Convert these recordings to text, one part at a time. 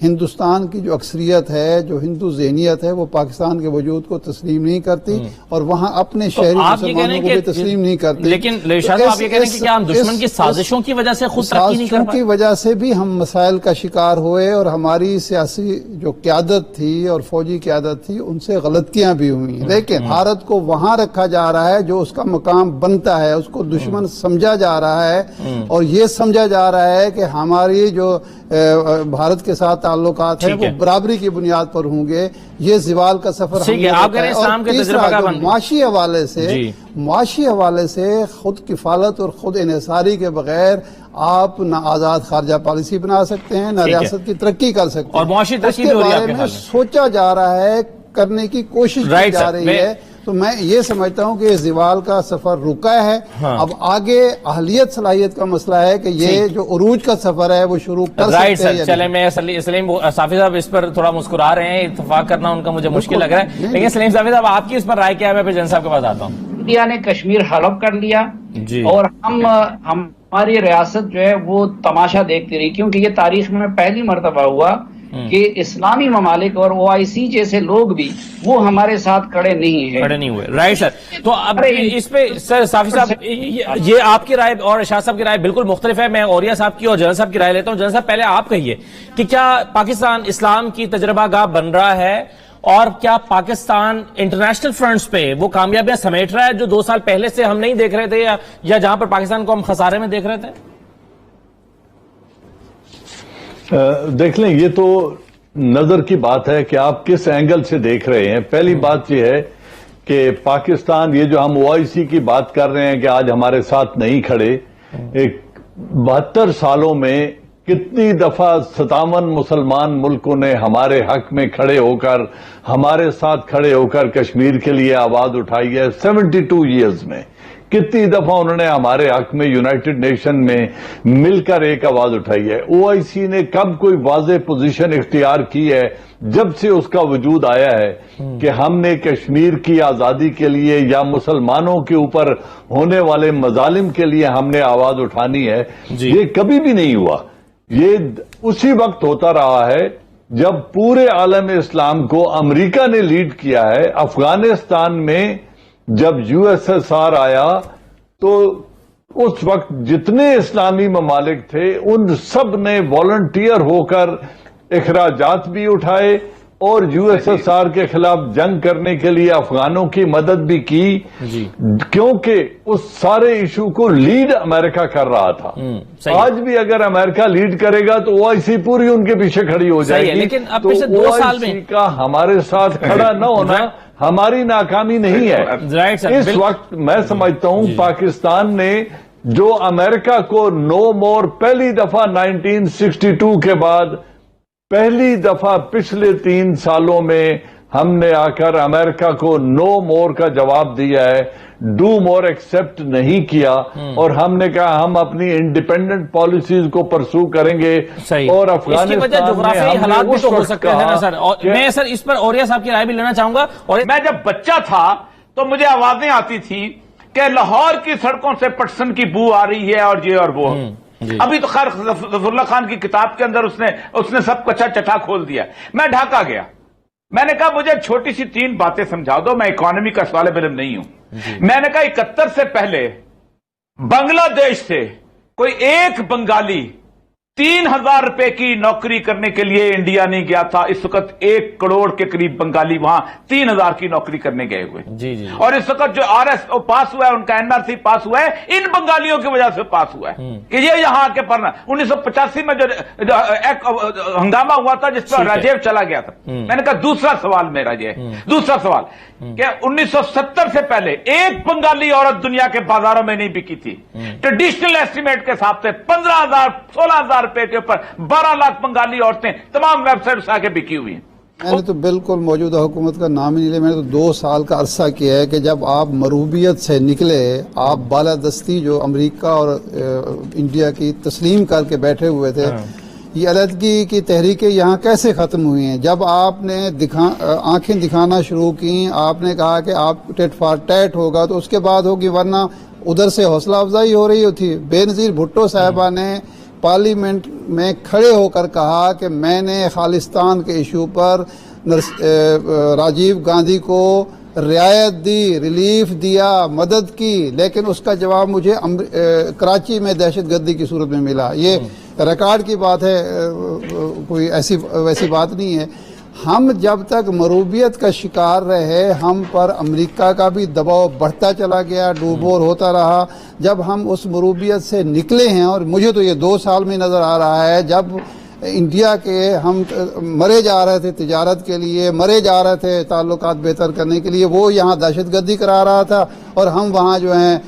ہندوستان کی جو اکثریت ہے، جو ہندو ذہنیت ہے، وہ پاکستان کے وجود کو تسلیم نہیں کرتی اور وہاں اپنے شہری مسلمانوں کو بھی تسلیم نہیں کرتی. لیکن شاہ صاحب آپ یہ کہہ رہے ہیں کہ کیا ہم دشمن کی سازشوں کی وجہ سے خود ترقی نہیں کر پائے؟ کی وجہ سے بھی ہم مسائل کا شکار ہوئے اور ہماری سیاسی جو قیادت تھی اور فوجی قیادت تھی ان سے غلطیاں بھی ہوئی. لیکن بھارت کو وہاں رکھا جا رہا ہے جو اس کا مقام بنتا ہے، اس کو دشمن سمجھا جا رہا ہے اور یہ سمجھا جا رہا ہے کہ ہماری جو بھارت کے ساتھ تعلقات ہیں وہ برابری کی بنیاد پر ہوں گے. یہ زوال کا سفر ہم نے آپ کہہ رہے ہیں اسلام کے تجربہ کا معاشی حوالے سے خود کفالت اور خود انحصاری کے بغیر آپ نہ آزاد خارجہ پالیسی بنا سکتے ہیں، نہ ریاست کی ترقی کر سکتے ہیں. اور معاشی ترقی اس کے بارے میں سوچا جا رہا ہے، کرنے کی کوشش کی جا رہی ہے. تو میں یہ سمجھتا ہوں کہ یہ زوال کا سفر رکا ہے. اب آگے اہلیت صلاحیت کا مسئلہ ہے کہ یہ جو عروج کا سفر ہے وہ شروع کر سکتے ہیں. چلیں میں سلیم صافی صاحب اس پر تھوڑا مسکرا رہے ہیں، اتفاق کرنا ان کا مجھے مشکل لگ رہا ہے، لیکن سلیم صافی صاحب آپ کی اس پر رائے کیا ہے؟ میں پھر جن صاحب کے پاس آتا ہوں. انڈیا نے کشمیر حلف کر لیا اور ہماری ریاست جو ہے وہ تماشا دیکھتی رہی، کیونکہ یہ تاریخ میں پہلی مرتبہ ہوا کہ اسلامی ممالک اور OIC جیسے لوگ بھی وہ ہمارے ساتھ کھڑے نہیں ہوئے. Right sir. تو اب اس پہ سر صافی صاحب یہ آپ کی رائے اور شاہ صاحب کی رائے بالکل مختلف ہے. میں اوریا صاحب کی اور جنرل صاحب کی رائے لیتا ہوں. جنرل صاحب پہلے آپ کہیے کہ کیا پاکستان اسلام کی تجربہ گاہ بن رہا ہے اور کیا پاکستان انٹرنیشنل فرنٹس پہ وہ کامیابیاں سمیٹ رہا ہے جو 2 سال پہلے سے ہم نہیں دیکھ رہے تھے یا جہاں پر پاکستان کو ہم خسارے میں دیکھ رہے تھے؟ دیکھ لیں، یہ تو نظر کی بات ہے کہ آپ کس اینگل سے دیکھ رہے ہیں. پہلی بات یہ ہے کہ پاکستان، یہ جو ہم OIC کی بات کر رہے ہیں کہ آج ہمارے ساتھ نہیں کھڑے، 72 سالوں میں کتنی دفعہ 57 مسلمان ملکوں نے ہمارے حق میں کھڑے ہو کر، ہمارے ساتھ کھڑے ہو کر کشمیر کے لیے آواز اٹھائی ہے. 72 ایئرز میں کتنی دفعہ انہوں نے ہمارے حق میں یونائٹڈ نیشن میں مل کر ایک آواز اٹھائی ہے. OIC نے کب کوئی واضح پوزیشن اختیار کی ہے؟ جب سے اس کا وجود آیا ہے کہ ہم نے کشمیر کی آزادی کے لیے یا مسلمانوں کے اوپر ہونے والے مظالم کے لیے ہم نے آواز اٹھانی ہے. یہ کبھی بھی نہیں ہوا. یہ اسی وقت ہوتا رہا ہے جب پورے عالم اسلام کو امریکہ نے لیڈ کیا ہے. افغانستان میں جب USSR آیا تو اس وقت جتنے اسلامی ممالک تھے ان سب نے والنٹیئر ہو کر اخراجات بھی اٹھائے اور USSR کے خلاف جنگ کرنے کے لیے افغانوں کی مدد بھی کی، کیونکہ اس سارے ایشو کو لیڈ امریکہ کر رہا تھا. آج بھی اگر امریکہ لیڈ کرے گا تو OIC پوری ان کے پیچھے کھڑی ہو جائے گی. لیکن اب پچھلے 2 سال میں OIC کا ہمارے ساتھ کھڑا نہ ہونا ہماری ناکامی نہیں ہے. اس وقت میں سمجھتا ہوں پاکستان نے جو امریکہ کو نو مور، پہلی دفعہ 1962 کے بعد پہلی دفعہ پچھلے 3 سالوں میں ہم نے آ کر امریکہ کو نو مور کا جواب دیا ہے، ڈو مور ایکسپٹ نہیں کیا، اور ہم نے کہا ہم اپنی انڈیپینڈنٹ پالیسیز کو پرسو کریں گے. اور افغانستان میں حالات بھی تو ہو سکتے ہیں نا سر. میں سر اس پر اوریا صاحب کی رائے بھی لینا چاہوں گا. اور میں جب بچہ تھا تو مجھے آوازیں آتی تھی کہ لاہور کی سڑکوں سے پٹسن کی بو آ رہی ہے اور یہ اور وہ. ابھی تو خیر ظفر اللہ خان کی کتاب کے اندر اس نے سب کچا چٹا کھول دیا. میں ڈھاکہ گیا، میں نے کہا مجھے چھوٹی سی 3 باتیں سمجھا دو، میں اکانومی کا طالب علم نہیں ہوں. میں نے کہا 71 سے پہلے بنگلہ دیش سے کوئی ایک بنگالی 3000 روپے کی نوکری کرنے کے لیے انڈیا نہیں گیا تھا. اس وقت 1 کروڑ کے قریب بنگالی وہاں 3000 کی نوکری کرنے گئے ہوئے. اور اس وقت جو RS پاس ہوا ہے، ان کا NRC پاس ہوا ہے، ان بنگالیوں کی وجہ سے پاس ہوا ہے کہ یہ یہاں آ کے پڑھنا. 1985 میں جو ہنگامہ ہوا تھا جس پر راجیو چلا گیا تھا. میں نے کہا دوسرا سوال میرا یہ ہے، دوسرا سوال کہ 1970 سے پہلے ایک بنگالی عورت دنیا کے بازاروں میں نہیں بکی تھی. ٹریڈیشنل ایسٹیمیٹ کے حساب سے 15,000 16,000 روپے کے اوپر 12 لاکھ بنگالی عورتیں تمام ویب سائٹس آ کے بکی ہوئی ہیں. میں نے تو بالکل موجودہ حکومت کا نام ہی نہیں لیا. میں نے تو 2 سال کا عرصہ کیا ہے کہ جب آپ مروبیت سے نکلے، آپ بالادستی جو امریکہ اور انڈیا کی تسلیم کر کے بیٹھے ہوئے تھے، یہ علیحدگی کی تحریکیں یہاں کیسے ختم ہوئی ہیں؟ جب آپ نے آنکھیں دکھانا شروع کی، آپ نے کہا کہ آپ ٹیٹ فار ٹیٹ ہوگا تو اس کے بعد ہوگی، ورنہ ادھر سے حوصلہ افزائی ہو رہی ہوتی. بے نظیر بھٹو صاحبہ نے پارلیمنٹ میں کھڑے ہو کر کہا کہ میں نے خالصتان کے ایشو پر راجیو گاندھی کو رعایت دی، ریلیف دیا، مدد کی، لیکن اس کا جواب مجھے کراچی میں دہشت گردی کی صورت میں ملا. یہ ریکارڈ کی بات ہے، کوئی ویسی بات نہیں ہے. ہم جب تک مروبیت کا شکار رہے، ہم پر امریکہ کا بھی دباؤ بڑھتا چلا گیا، ڈوبور ہوتا رہا. جب ہم اس مروبیت سے نکلے ہیں، اور مجھے تو یہ 2 سال میں نظر آ رہا ہے، جب انڈیا کے ہم مرے جا رہے تھے تجارت کے لیے، مرے جا رہے تھے تعلقات بہتر کرنے کے لیے، وہ یہاں دہشت گردی کرا رہا تھا اور ہم وہاں جو ہیں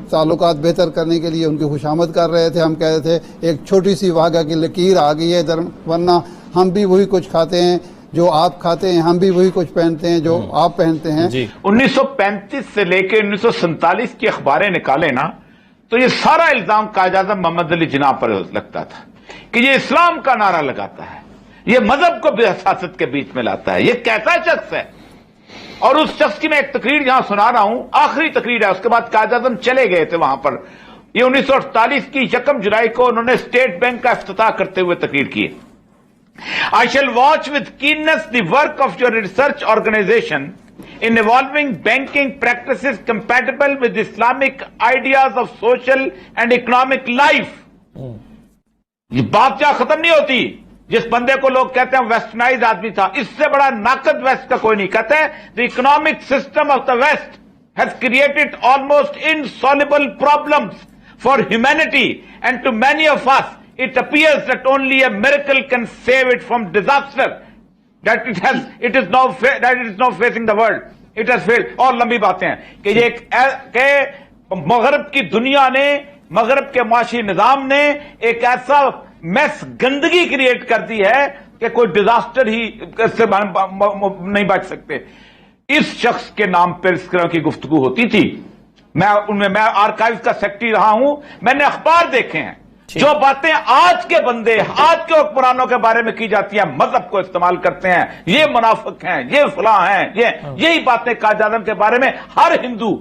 تعلقات بہتر کرنے کے لیے ان کی خوشامد کر رہے تھے. ہم کہہ رہے تھے ایک چھوٹی سی واگا کی لکیر آ گئی ہے ادھر، ورنہ ہم بھی وہی کچھ کھاتے ہیں جو آپ کھاتے ہیں، ہم بھی وہی کچھ پہنتے ہیں جو آپ پہنتے ہیں. 1935 سے لے کے 1947 کی اخباریں نکالے نا تو یہ سارا الزام قائد اعظم محمد علی جناح پر لگتا تھا کہ یہ اسلام کا نعرہ لگاتا ہے، یہ مذہب کو بے حساست کے بیچ میں لاتا ہے. یہ کیسا شخص ہے؟ اور اس شخص کی میں ایک تقریر جہاں سنا رہا ہوں، آخری تقریر ہے، اس کے بعد قائد اعظم چلے گئے تھے وہاں پر. یہ 1948 کی 1 جولائی کو انہوں نے اسٹیٹ بینک کا افتتاح کرتے ہوئے تقریر کی. I shall watch with keenness the work of your research organization in evolving banking practices compatible with Islamic ideas of social and economic life. یہ بات کیا ختم نہیں ہوتی. جس بندے کو لوگ کہتے ہیں ویسٹرنائز آدمی تھا، اس سے بڑا ناقد ویسٹ کا کوئی نہیں. کہتے ہیں the economic system of the West has created almost insoluble problems for humanity, and to many of us it appears that only a miracle can save it from disaster. That it is now facing the world. It has failed. اور لمبی باتیں ہیں کہ مغرب کی دنیا نے، مغرب کے معاشی نظام نے ایک ایسا میس، گندگی کریٹ کر دی ہے کہ کوئی ڈیزاسٹر ہی اس سے نہیں بچ سکتے. اس شخص کے نام پر اس طرح کی گفتگو ہوتی تھی. میں آرکائیو کا سیکرٹری رہا ہوں، میں نے اخبار دیکھے ہیں. جو باتیں آج کے بندے، آج کے حکمرانوں کے بارے میں کی جاتی ہیں، مذہب کو استعمال کرتے ہیں، یہ منافق ہیں، یہ فلاں ہیں، یہی باتیں قائد اعظم کے بارے میں ہر ہندو،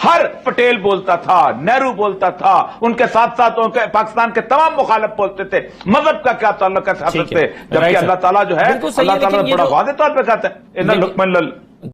ہر پٹیل بولتا تھا، نہرو بولتا تھا، ان کے ساتھ ساتھ ان کے پاکستان کے تمام مخالف بولتے تھے. مذہب کا کیا تعلق ہے سیاست سے؟ جبکہ اللہ تعالیٰ جو ہے، اللہ تعالیٰ بڑا واضح طور پہ کہتا ہے